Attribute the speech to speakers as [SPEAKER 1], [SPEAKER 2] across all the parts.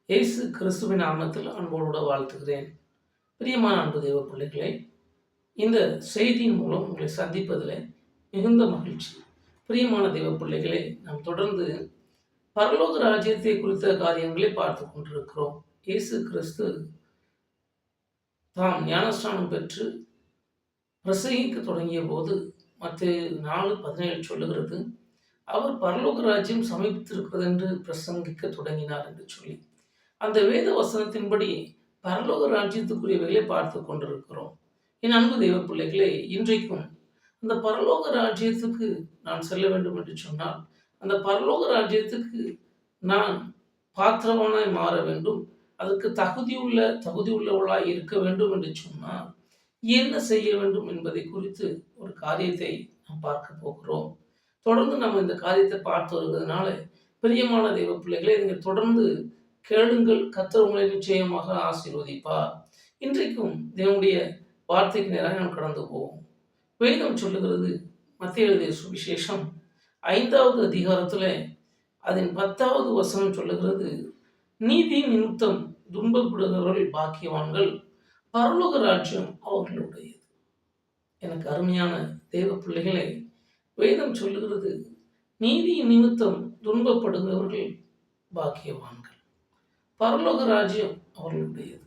[SPEAKER 1] இயேசு கிறிஸ்துவின் நாமத்தில் அன்போடு வாழ்த்துகிறேன். பிரியமான அன்பு தெய்வ பிள்ளைகளே, இந்த செய்தியின் மூலம் உங்களை சந்திப்பதில் மிகுந்த மகிழ்ச்சி. பிரியமான தெய்வ பிள்ளைகளே, நாம் தொடர்ந்து பரலோக ராஜ்யத்தை குறித்த காரியங்களை பார்த்து கொண்டிருக்கிறோம். இயேசு கிறிஸ்து தாம் ஞானஸ்நானம் பெற்று பிரசங்கிக்க தொடங்கிய போது மத்தேயு 4:17 சொல்லுகிறது, அவர் பரலோக ராஜ்யம் சமீபித்திருக்கிறது என்று பிரசங்கிக்க தொடங்கினார் என்று சொல்லி, அந்த வேத வசனத்தின்படி பரலோக ராஜ்யத்துக்குரியவைகளை பார்த்து கொண்டிருக்கிறோம். என் அன்பு தெய்வ பிள்ளைகளே, இன்றைக்கும் அந்த பரலோக ராஜ்யத்துக்கு நான் செல்ல வேண்டும் என்று சொன்னால், அந்த பரலோக ராஜ்யத்துக்கு நான் பாத்திரவானாய் மாற வேண்டும், அதற்கு தகுதியுள்ளவளாய் இருக்க வேண்டும் என்று சொன்னால் என்ன செய்ய வேண்டும் என்பதை குறித்து ஒரு காரியத்தை நாம் பார்க்க போகிறோம். தொடர்ந்து நம்ம இந்த காரியத்தை பார்த்து வருவதனால, பிரியமான தெய்வ பிள்ளைகளை நீங்கள் தொடர்ந்து கேளுங்கள், கர்த்தர் உங்களை நிச்சயமாக ஆசீர்வதிப்பார். இன்றைக்கும் தேவனுடைய வார்த்தைக்கு நேராக நாம் கடந்து போவோம். வேதம் சொல்லுகிறது, மத்தேயு எழுதிய சுவிசேஷம் 5வது அதிகாரத்தில் அதன் 10வது வசனம் சொல்லுகிறது, நீதி நிமித்தம் துன்பப்படுகிறவர்கள் பாக்கியவான்கள், பரலோக ராஜ்யம் அவர்களுடையது. எனக்கு அருமையான தேவ பிள்ளைகளை, வேதம் சொல்லுகிறது, நீதி நிமித்தம் துன்பப்படுகிறவர்கள் பாக்கியவான்கள், பரலோக ராஜ்யம் அவர்களுடையது.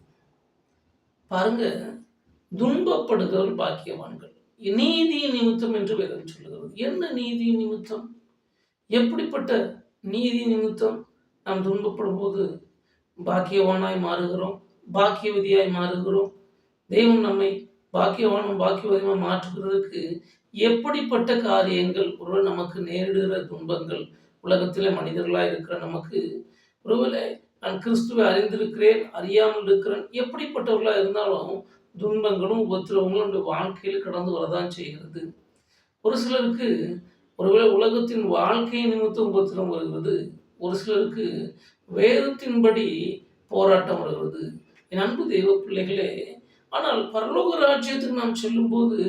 [SPEAKER 1] பாருங்க, துன்பப்படுகிறவர்கள் பாக்கியவான்கள், நீதி நிமித்தம் என்று வேதம் சொல்லுகிறது. என்ன நீதி நிமித்தம்? எப்படிப்பட்ட நீதி நிமித்தம் நாம் துன்பப்படும் போது பாக்கியவானாய் மாறுகிறோம், பாக்கியவதியாய் மாறுகிறோம்? தெய்வம் நம்மை பாக்கியவதியமாக மாற்றுகிறதுக்கு எப்படிப்பட்ட காரியங்கள், ஒருவேளை நமக்கு நேரிடுகிற துன்பங்கள், உலகத்தில் மனிதர்களாக இருக்கிற நமக்கு, ஒருவேளை நான் கிறிஸ்துவை அறிந்திருக்கிறேன், அறியாமல் இருக்கிறேன், எப்படிப்பட்டவர்களாக இருந்தாலும் துன்பங்களும் உபத்திரவங்களும் நம்முடைய வாழ்க்கையில் கடந்து வரதான் செய்கிறது. ஒரு சிலருக்கு ஒருவேளை உலகத்தின் வாழ்க்கை நிமித்தம் உபத்திரம் வருகிறது, ஒரு சிலருக்கு வேதத்தின்படி போராட்டம் வருகிறது. என் அன்பு தெய்வ பிள்ளைகளே, ஆனால் பரலோக ராஜ்யத்துக்கு நாம் செல்லும்போது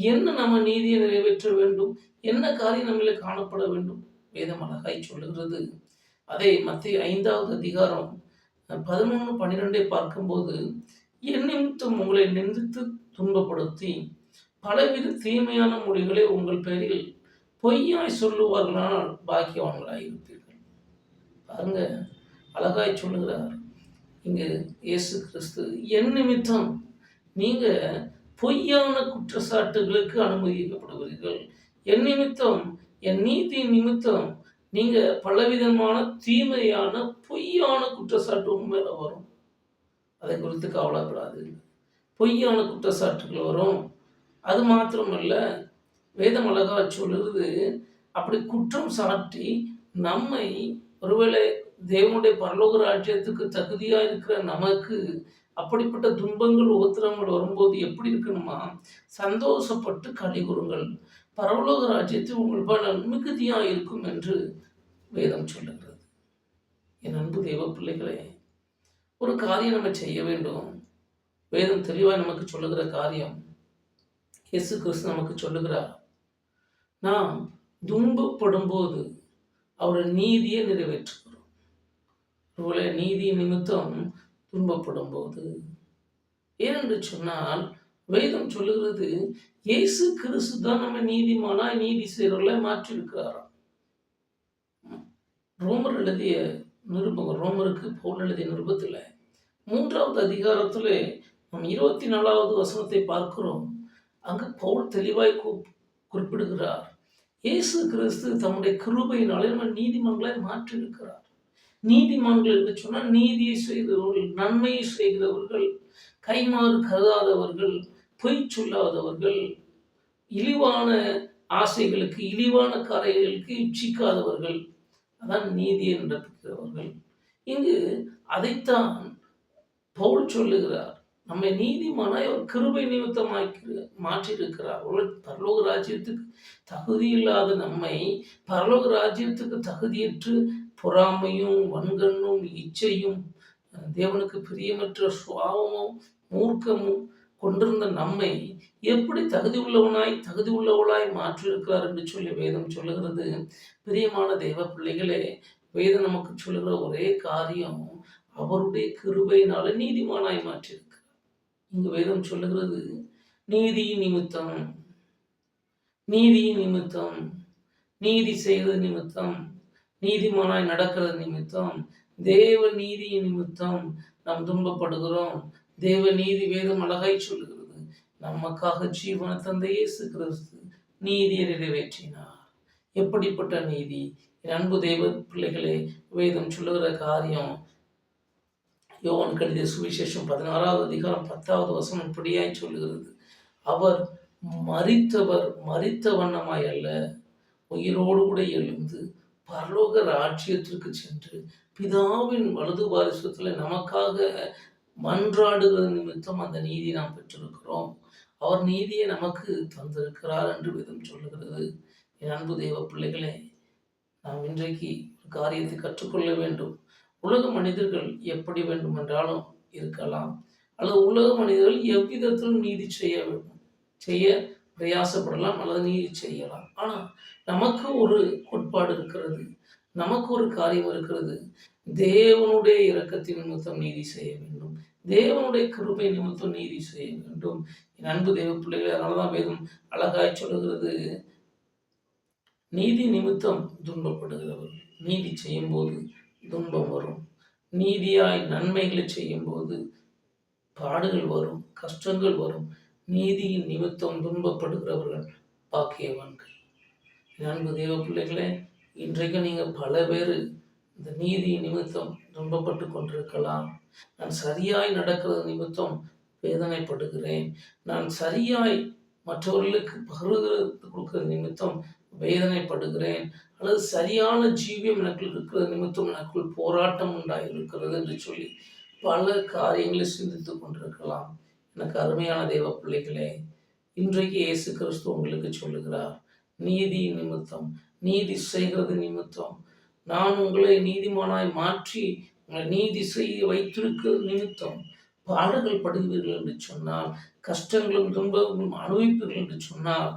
[SPEAKER 1] என்ன நம்ம நீதியை நிறைவேற்ற வேண்டும், என்ன காரியம் நம்மளே காணப்பட வேண்டும்? வேதம் அழகாய் சொல்லுகிறது. அதே மத்தேயு 5வது அதிகாரம் 11-12 பார்க்கும்போது, என் நிமித்தம் உங்களை நிந்தித்து துன்பப்படுத்தி பலவித தீமையான மொழிகளை உங்கள் பேரில் பொய்யாய் சொல்லுவார்களானால் பாக்கியவான்களாய் இருப்பீர்கள். பாருங்க, அழகாய் சொல்லுகிறார் இங்கு இயேசு கிறிஸ்து. என் நிமித்தம் நீங்க பொய்யான குற்றச்சாட்டுகளுக்கு அனுமதிக்கப்படுவீர்கள். என் நிமித்தம், என் நீதி நிமித்தம் நீங்க பலவிதமான தீமையான பொய்யான குற்றச்சாட்டு உண்மையில வரும். அதை குறித்து கவலைப்படாது. பொய்யான குற்றச்சாட்டுகள் வரும். அது மாத்திரமல்ல, வேதம் அழகா சொல்லுறது, அப்படி குற்றம் சாட்டி நம்மை ஒருவேளை தேவனுடைய பரலோக ராஜ்யத்துக்கு தகுதியாக இருக்கிற நமக்கு அப்படிப்பட்ட துன்பங்கள் உபத்திரங்கள் வரும்போது எப்படி இருக்கணுமா? சந்தோஷப்பட்டு களி கூறுங்கள், பரலோக ராஜ்யத்தில் உங்கள் பலன் மிகுதியாக இருக்கும் என்று வேதம் சொல்லுகிறது. என் அன்பு தெய்வ பிள்ளைகளே, ஒரு காரியம் நம்ம செய்ய வேண்டும். வேதம் தெளிவாக நமக்கு சொல்லுகிற காரியம், இயேசு கிறிஸ்து நமக்கு சொல்லுகிறார், நாம் துன்பப்படும் போது அவருடைய நீதியை நிறைவேற்றுகிறோம். ஒருவேளை நீதி நிமித்தம் துன்பப்படும் போது, ஏனென்று சொன்னால் வேதம் சொல்லுகிறது, இயேசு கிறிஸ்து தான் நம்ம நீதிமானாய் நீதி செய்கிறவர்களை மாற்றியிருக்கிறாராம். ரோமருக்கு பவுல் எழுதிய நிருபத்தில் 3வது அதிகாரத்தில் நாம் 24வது வசனத்தை பார்க்கிறோம். அங்கு பவுல் தெளிவாய் குறிப்பிடுகிறார், இயேசு கிறிஸ்து தம்முடைய கிருபையினாலே நம்ம நீதிமான்களை மாற்றியிருக்கிறார். நீதிமான்கள் என்று சொன்னால் நீதியை செய்கிறவர்கள், நன்மையை செய்கிறவர்கள், கைமாறு கருதாதவர்கள், பொய் சொல்லாதவர்கள், இழிவான ஆசைகளுக்கு, இழிவான காரியங்களுக்கு இச்சிக்காதவர்கள், அதான் நீதியை நடத்துகிறவர்கள். இங்கு அதைத்தான் பவுல் சொல்லுகிறார். நம்மை நீதிமானாய் ஒரு கிருபை நிமித்தமாக்கி மாற்றியிருக்கிறார். பரலோக ராஜ்யத்துக்கு தகுதி இல்லாத நம்மை பரலோக ராஜ்யத்துக்கு தகுதியற்று பொறாமையும் வன்கண்ணும் இச்சையும் தேவனுக்கு பிரியமற்ற சுபாவமும் மூர்க்கமும் கொண்டிருந்த நம்மை எப்படி தகுதி உள்ளவளாய் மாற்றியிருக்கிறார் என்று சொல்லி வேதம் சொல்லுகிறது. பிரியமான தேவ பிள்ளைகளே, வேதம் நமக்கு சொல்லுகிற ஒரே காரியம், அவருடைய கிருபையினால நீதிமானாய் மாற்றியிருக்கிறார். இங்கு வேதம் சொல்லுகிறது, நீதி நிமித்தம், நீதி நிமித்தம், நீதி செய்வது நிமித்தம், நீதிமானாய் நடக்கிறது நிமித்தம், தேவ நீதி நிமித்தம் நாம் துன்பப்படுகிறோம். தேவ நீதி வேதம் அழகாய் சொல்லுகிறது, நமக்காக ஜீவனை தந்த இயேசு கிறிஸ்து நீதியை நிறைவேற்றினார். எப்படிப்பட்ட நீதி! என் அன்பு தேவ பிள்ளைகளே, வேதம் சொல்லுகிற காரியம், யோவான் கழுதிய சுவிசேஷம் 16வது அதிகாரம் 10வது வசனம் இப்படியாய் சொல்லுகிறது, அவர் மரித்த வண்ணமாய் அல்ல, உயிரோடு கூட எழுந்து பரலோக ராஜ்யத்திற்கு சென்று பிதாவின் வலது பாரிசத்தில் நமக்காக மன்றாடுகிறது நிமித்தம் அந்த நீதி நாம் பெற்றிருக்கிறோம். அவர் நீதியை நமக்கு தந்திருக்கிறார் என்று வேதம் சொல்லுகிறது. என் அன்பு தெய்வ பிள்ளைகளே, நாம் இன்றைக்கு ஒரு காரியத்தை கற்றுக்கொள்ள வேண்டும். உலக மனிதர்கள் எப்படி வேண்டுமென்றாலும் இருக்கலாம், அல்லது உலக மனிதர்கள் எவ்விதத்திலும் நீதி செய்ய பிரயாசப்படலாம், அல்லது நீதி செய்யலாம். ஆனால் நமக்கு ஒரு கோட்பாடு இருக்கிறது, நமக்கு ஒரு காரியம் இருக்கிறது. தேவனுடைய இரக்கத்தின் நிமித்தம் நீதி செய்ய வேண்டும், தேவனுடைய கிருபை நிமித்தம் நீதி செய்ய வேண்டும். என் அன்பு தேவ பிள்ளைகளை, அதனாலதான் வேதம் அழகாய் சொல்லுகிறது, நீதி நிமித்தம் துன்பப்படுகிறவர்கள், நீதி செய்யும் போது துன்பம் வரும், நீதியாய் நன்மைகளை செய்யும் போது பாடுகள் வரும், கஷ்டங்கள் வரும். நீதியின் நிமித்தம் துன்பப்படுகிறவர்கள் பாக்கியவான்கள். என் அன்பு தேவ பிள்ளைகளே, இன்றைக்கு நீங்கள் பல பேர் இந்த நீதி நிமித்தம் துன்பப்பட்டு கொண்டிருக்கலாம். நான் சரியாய் நடக்கிறது நிமித்தம் வேதனைப்படுகிறேன், நான் சரியாய் மற்றவர்களுக்கு கொடுக்கிற நிமித்தம் வேதனைப்படுகிறேன், அல்லது சரியான ஜீவியம் எனக்கு இருக்கிற நிமித்தம் எனக்குள் போராட்டம் உண்டாயிருக்கிறது என்று சொல்லி பல காரியங்களை சிந்தித்து கொண்டிருக்கலாம். எனக்கு அருமையான தெய்வ பிள்ளைகளே, இன்றைக்கு இயேசு கிறிஸ்து உங்களுக்கு சொல்லுகிறார், நீதி நிமித்தம், நீதி செய்கிறது நிமித்தம், நான் உங்களை நீதிமானாய் மாற்றி உங்களை நீதி செய்ய வைத்திருக்கிற நிமித்தம் பாடுகள் படுவீர்கள் என்று சொன்னால், கஷ்டங்களும் துன்பங்களும் அனுபவிப்பீர்கள் என்று சொன்னால்,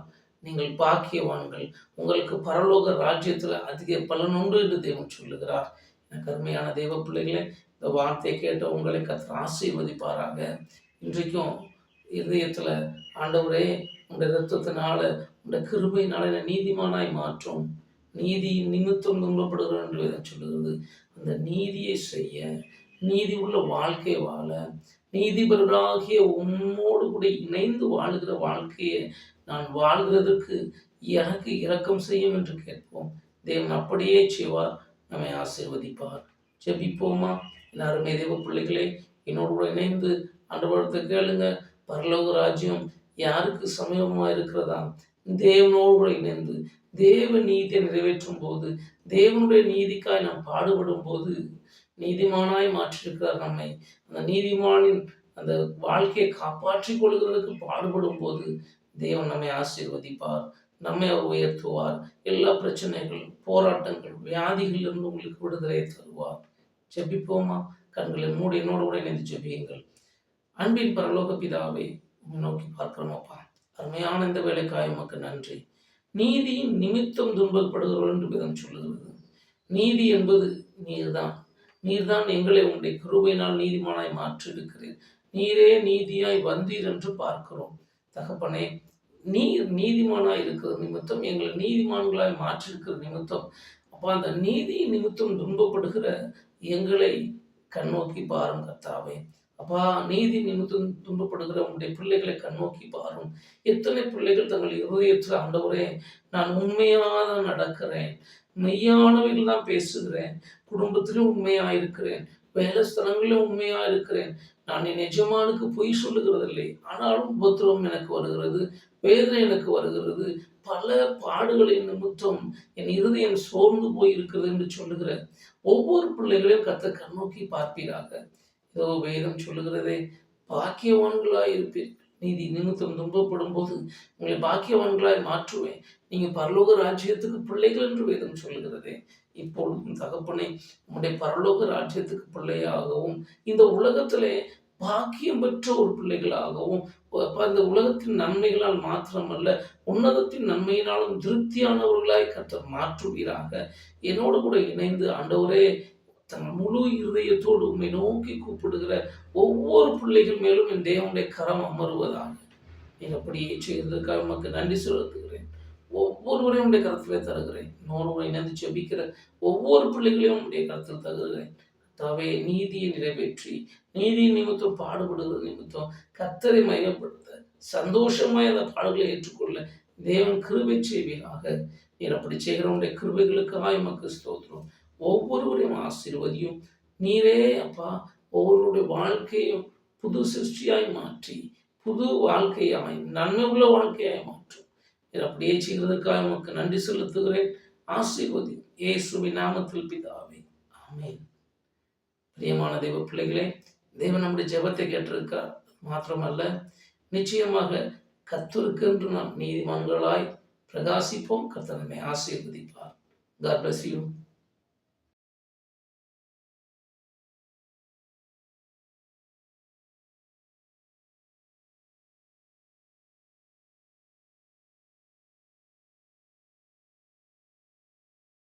[SPEAKER 1] நீங்கள் பாக்கியவான்கள், உங்களுக்கு பரலோக ராஜ்யத்தில் அதிக பலன் உண்டு என்று தேவன் சொல்லுகிறார். எனக்கு அருமையான தெய்வ பிள்ளைகளே, இந்த வார்த்தையை கேட்ட உங்களை கர்த்தர் ஆசீர்வதிப்பாராக. இன்றைக்கும் இதயத்தில், ஆண்டவரே உங்களுடைய இரத்தத்தினால உங்களுடைய கிருபையினால என்னை நீதிமானாய் மாற்றும், நீதி நிமித்தம் துன்பப்படுகிறோம் என்று சொல்லுகிறது. அந்த நீதியை செய்ய, நீதி உள்ள வாழ்க்கை வாழ, நீதிபரராகிய உம்மோடு கூட இணைந்து வாழ்கிற வாழ்க்கையை நான் வாழ்கிறதுக்கு எனக்கு இரக்கம் செய்யும் என்று கேட்போம். தேவன் அப்படியே செய்வார், நம்மை ஆசீர்வதிப்பார். ஜெபிப்போமா? என் அருமை தேவ பிள்ளைகளே, என்னோடு கூட இணைந்து ஆண்டவரத்தை கேளுங்க. பரலோக ராஜ்யம் யாருக்கு சமீபமா இருக்கிறதா? தேவனோடு கூட இணைந்து தேவ நீதியை நிறைவேற்றும் போது, தேவனுடைய நீதிக்காய் நாம் பாடுபடும் போது நீதிமானாய் மாற்றிருக்கிறார் நம்மை. அந்த நீதிமானின் அந்த வாழ்க்கையை காப்பாற்றிக் கொள்கிறதுக்கு பாடுபடும் போது தேவன் நம்மை ஆசீர்வதிப்பார், நம்மை அவர் உயர்த்துவார். எல்லா பிரச்சனைகள், போராட்டங்கள், வியாதிகளிலிருந்து உங்களுக்கு விடுதலை தருவார். ஜெபிப்போமா? கண்களை மூடி என்னோடு கூட இணைந்து ஜெபியுங்கள். அன்பின் பரலோக பிதாவை நோக்கி பார்க்கிறோமப்பா, அருமையான இந்த வேலைக்காய் உமக்கு நன்றி. நீதியின் நிமித்தம் துன்பப்படுகிறோம் என்று வேதம் சொல்லுகிறது. நீதி என்பது நீர்தான். நீர்தான் எங்களை உங்களுடைய கிருபையினால் நீதிமானாய் மாற்றியிருக்கிறீர். நீரே நீதியாய் வந்தீர் என்று பார்க்கிறோம். தகப்பனே, நீர் நீதிமானாய் இருக்கிற நிமித்தம், எங்களை நீதிமான்களாய் மாற்றிருக்கிற நிமித்தம், அப்போ அந்த நீதி நிமித்தம் துன்பப்படுகிற எங்களை கண்ணோக்கி பாரும் கர்த்தாவே. அப்பா, நீதி நிமித்தம் துன்பப்படுகிற உங்களுடைய பிள்ளைகளை கண்ணோக்கி பாரும். எத்தனை பிள்ளைகள் தங்கள் இருதயத்தில், ஆண்டவரே நான் உண்மையாக நடக்கிறேன், மெய்யானவைகள் தான் பேசுகிறேன், குடும்பத்திலும் உண்மையாக இருக்கிறேன், வேலை ஸ்தலங்களிலும் உண்மையாக இருக்கிறேன், நான் என் எஜமானுக்கு பொய் சொல்லுகிறதில்லை, ஆனாலும் உபத்திரவம் எனக்கு வருகிறது, வேதனை எனக்கு வருகிறது, பல பாடுகளின் நிமித்தம் என் இருதயம் சோர்ந்து போய் இருக்கிறது என்று சொல்லுகிற ஒவ்வொரு பிள்ளைகளையும் கர்த்தர் கண்ணோக்கி பார்ப்பீராக. இதோ வேதம் சொல்லுகிறதே, பாக்கியவான்களாய் இருப்பீர்கள், நீதி நிமித்தம் துன்பப்படும் போது உங்களை பாக்கியவான்களாய் மாற்றுவேன், நீங்க பரலோக ராஜ்யத்துக்கு பிள்ளைகள் என்று வேதம் சொல்லுகிறதே. இப்பொழுதும் தகப்பனை, உங்களுடைய பரலோக ராஜ்யத்துக்கு பிள்ளையாகவும், இந்த உலகத்திலே பாக்கியம் பெற்ற ஒரு பிள்ளைகளாகவும், இந்த உலகத்தின் நன்மைகளால் மாத்திரமல்ல, உன்னதத்தின் நன்மையினாலும் திருப்தியானவர்களாய் கர்த்தர் மாற்றுவீராக. என்னோடு கூட இணைந்து ஆண்டவரே, தங்கள் முழு இருதயத்தோடு உம்மை நோக்கி கூப்பிடுகிற ஒவ்வொரு பிள்ளைகள் மேலும் என் தேவனுடைய கரம் அமருவதாக. நீங்க அப்படியே செய்ததற்காக உமக்கு நன்றி செலுத்துகிறேன். ஒவ்வொருவரையும் உடைய கருத்திலே தருகிறேன். இன்னொருவரை இணைந்து ஜெபிக்கிற ஒவ்வொரு பிள்ளைகளையும் உடைய கருத்தில் தருகிறேன். கர்த்தாவே, நீதியை நிறைவேற்றி, நீதியின் நிமித்தம் பாடுபடுகிறது நிமித்தம் கர்த்தரை மையப்படுத்த, சந்தோஷமாய் அந்த பாடுகளை ஏற்றுக்கொள்ள தேவன் கிருபை செய்வீராக. நீர் அப்படி செய்கிறவனுடைய கிருபைகளுக்காக எமக்கு ஸ்தோத்திரம். ஒவ்வொருவரையும் ஆசீர்வதியும். நீரே அப்பா ஒவ்வொருடைய வாழ்க்கையும் புது சிருஷ்டியாய் மாற்றி, புது வாழ்க்கையாய், நன்மை உள்ள வாழ்க்கையாய் மாற்றும். நீர் அப்படியே செய்கிறதுக்காக எமக்கு நன்றி செலுத்துகிறேன். ஆசீர்வதியும். இயேசுவின் நாமத்தில் பிதாவே, ஆமென். பிரியமான தெய்வ பிள்ளைகளே, தேவன் நம்முடைய ஜெபத்தை கேட்டிருக்கிறார். மாத்திரமல்ல, நிச்சயமாக கர்த்தருக்கென்று நாம் நீதிமான்களாய் பிரகாசிப்போம். கர்த்தர் நம்மை ஆசீர்வதிப்பார். God bless you.